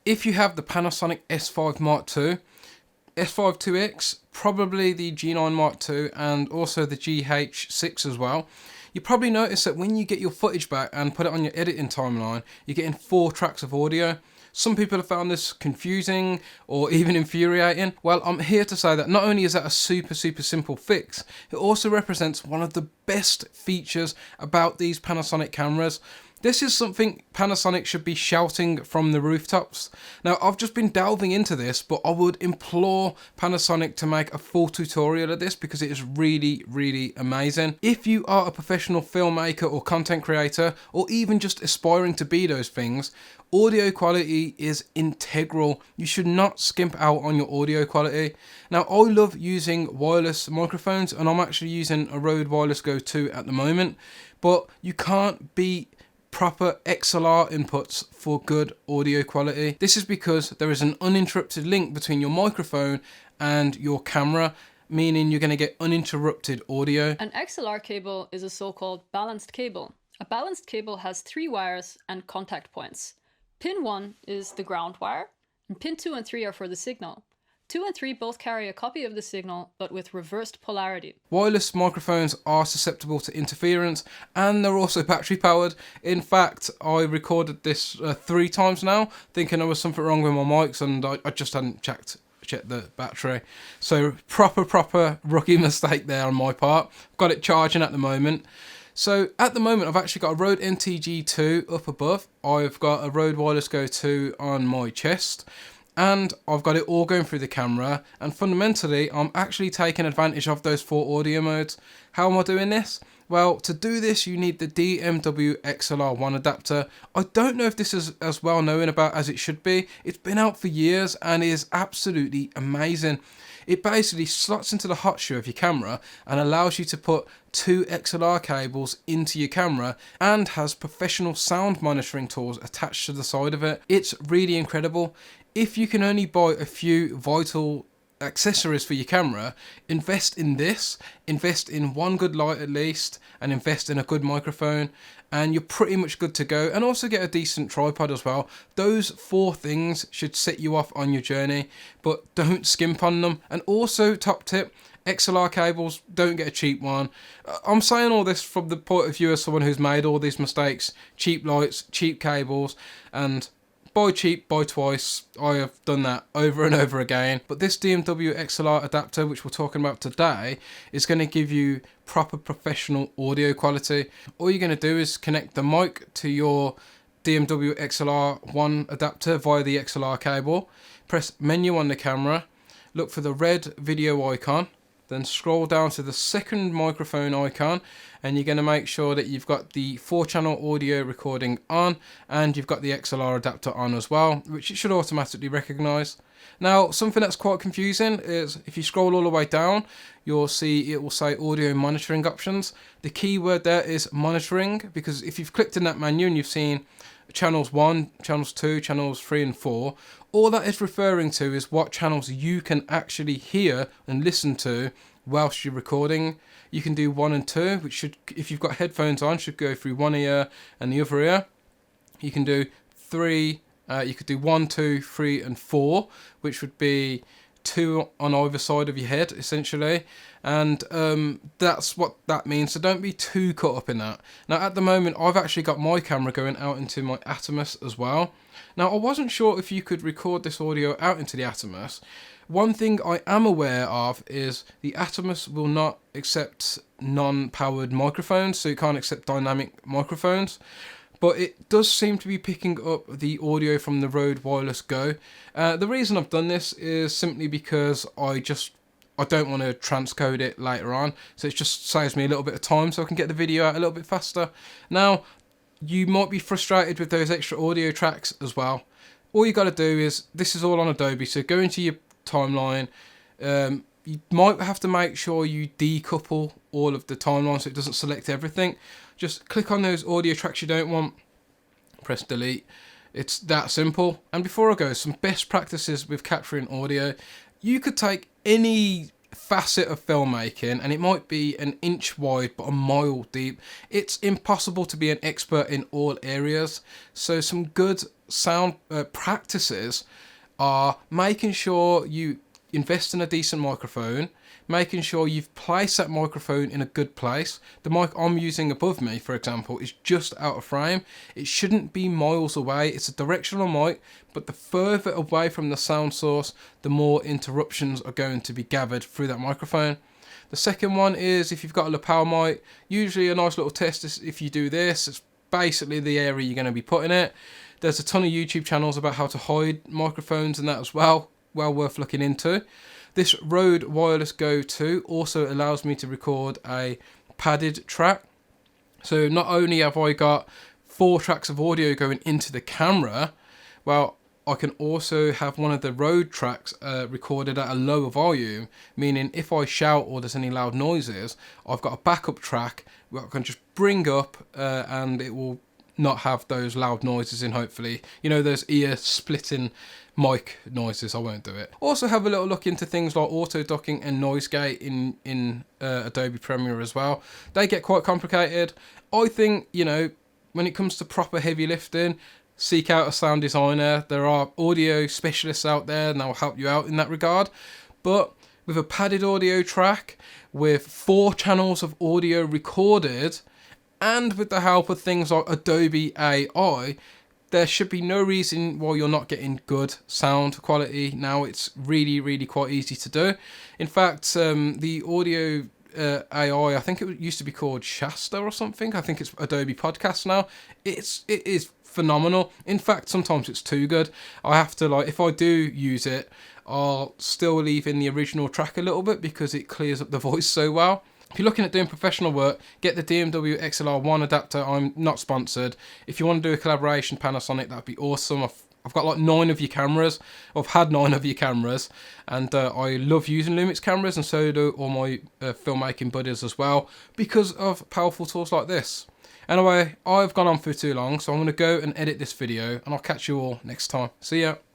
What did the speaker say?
If you have the Panasonic S5 Mark II, S5IIX, probably the G9 Mark II, and also the GH6 as well, you probably notice that when you get your footage back and put it on your editing timeline, you're getting 4 tracks of audio. Some people have found this confusing or even infuriating. Well, I'm here to say that not only is that a super simple fix, it also represents one of the best features about these Panasonic cameras. This is something Panasonic should be shouting from the rooftops. Now, I've just been delving into this, but I would implore Panasonic to make a full tutorial of this because it is really amazing. If you are a professional filmmaker or content creator, or even just aspiring to be those things, audio quality is integral. You should not skimp out on your audio quality. Now, I love using wireless microphones, and I'm actually using a Rode Wireless Go 2 at the moment, but you can't beat proper XLR inputs for good audio quality. This is because there is an uninterrupted link between your microphone and your camera, meaning you're going to get uninterrupted audio. An XLR cable is a so-called balanced cable. A balanced cable has 3 wires and contact points. Pin 1 is the ground wire, and pin 2 and 3 are for the signal. 2 and 3 both carry a copy of the signal, but with reversed polarity. Wireless microphones are susceptible to interference, and they're also battery powered. In fact, I recorded this 3 times now, thinking there was something wrong with my mics, and I just hadn't checked the battery. So proper rookie mistake there on my part. Got it charging at the moment. So at the moment, I've actually got a Rode NTG2 up above. I've got a Rode Wireless Go 2 on my chest, and I've got it all going through the camera, and fundamentally I'm actually taking advantage of those 4 audio modes. How am I doing this? Well, to do this you need the DMW-XLR1 adapter. I don't know if this is as well known about as it should be. It's been out for years and is absolutely amazing. It basically slots into the hot shoe of your camera and allows you to put 2 XLR cables into your camera, and has professional sound monitoring tools attached to the side of it. It's really incredible. If you can only buy a few vital accessories for your camera, invest in this, invest in one good light at least, and invest in a good microphone, and you're pretty much good to go. And also get a decent tripod as well. Those 4 things should set you off on your journey, but don't skimp on them. And also, top tip, XLR cables, don't get a cheap one. I'm saying all this from the point of view of someone who's made all these mistakes. Cheap lights, cheap cables, and buy cheap, buy twice. I have done that over and over again. But this DMW-XLR adapter, which we're talking about today, is going to give you proper professional audio quality. All you're going to do is connect the mic to your DMW-XLR1 adapter via the XLR cable. Press menu on the camera, look for the red video icon, then scroll down to the second microphone icon, and you're going to make sure that you've got the 4-channel audio recording on, and you've got the XLR adapter on as well, which it should automatically recognise. Now, something that's quite confusing is if you scroll all the way down, you'll see it will say audio monitoring options. The key word there is monitoring, because if you've clicked in that menu and you've seen channels 1, channels 2, channels 3 and 4, all that is referring to is what channels you can actually hear and listen to whilst you're recording. You can do 1 and 2, which should, if you've got headphones on, should go through one ear and the other ear. You can do 3, you could do 1, 2, 3 and 4, which would be 2 on either side of your head essentially, and that's what that means, so don't be too caught up in that. Now at the moment I've actually got my camera going out into my Atomos as well. Now I wasn't sure if you could record this audio out into the Atomos. One thing I am aware of is the Atomos will not accept non-powered microphones, so you can't accept dynamic microphones. But it does seem to be picking up the audio from the Rode Wireless Go. The reason I've done this is simply because I don't want to transcode it later on, so it just saves me a little bit of time so I can get the video out a little bit faster. Now, you might be frustrated with those extra audio tracks as well. All you got to do is, this is all on Adobe, so go into your timeline. You might have to make sure you decouple all of the timeline so it doesn't select everything. Just click on those audio tracks you don't want, press delete. It's that simple. And before I go, some best practices with capturing audio. You could take any facet of filmmaking, and it might be an inch wide but a mile deep. It's impossible to be an expert in all areas. So some good sound practices are making sure you invest in a decent microphone, making sure you've placed that microphone in a good place. The mic I'm using above me, for example, is just out of frame. It shouldn't be miles away. It's a directional mic, but the further away from the sound source, the more interruptions are going to be gathered through that microphone. The second one is if you've got a lapel mic, usually a nice little test is if you do this, it's basically the area you're going to be putting it. There's a ton of YouTube channels about how to hide microphones and that as well worth looking into. This Rode Wireless Go 2 also allows me to record a padded track. So not only have I got 4 tracks of audio going into the camera, well, I can also have one of the Rode tracks recorded at a lower volume, meaning if I shout or there's any loud noises, I've got a backup track where I can just bring up and it will not have those loud noises in, hopefully. You know, those ear splitting mic noises. I won't do it. Also have a little look into things like auto ducking and noise gate in Adobe Premiere as well. They get quite complicated. I think, you know, when it comes to proper heavy lifting, seek out a sound designer. There are audio specialists out there and they'll help you out in that regard. But with a padded audio track, with 4 channels of audio recorded, and with the help of things like Adobe AI, there should be no reason why you're not getting good sound quality. Now it's really quite easy to do. In fact, the audio AI, I think it used to be called Shasta or something. I think it's Adobe Podcast now. It is phenomenal. In fact, sometimes it's too good. I have to, like, if I do use it, I'll still leave in the original track a little bit because it clears up the voice so well. If you're looking at doing professional work, get the DMW-XLR1 Adapter. I'm not sponsored. If you want to do a collaboration Panasonic, that'd be awesome. I've got like 9 of your cameras. I've had 9 of your cameras, and I love using Lumix cameras, and so do all my filmmaking buddies as well, because of powerful tools like this. Anyway, I've gone on for too long, so I'm going to go and edit this video, and I'll catch you all next time. See ya.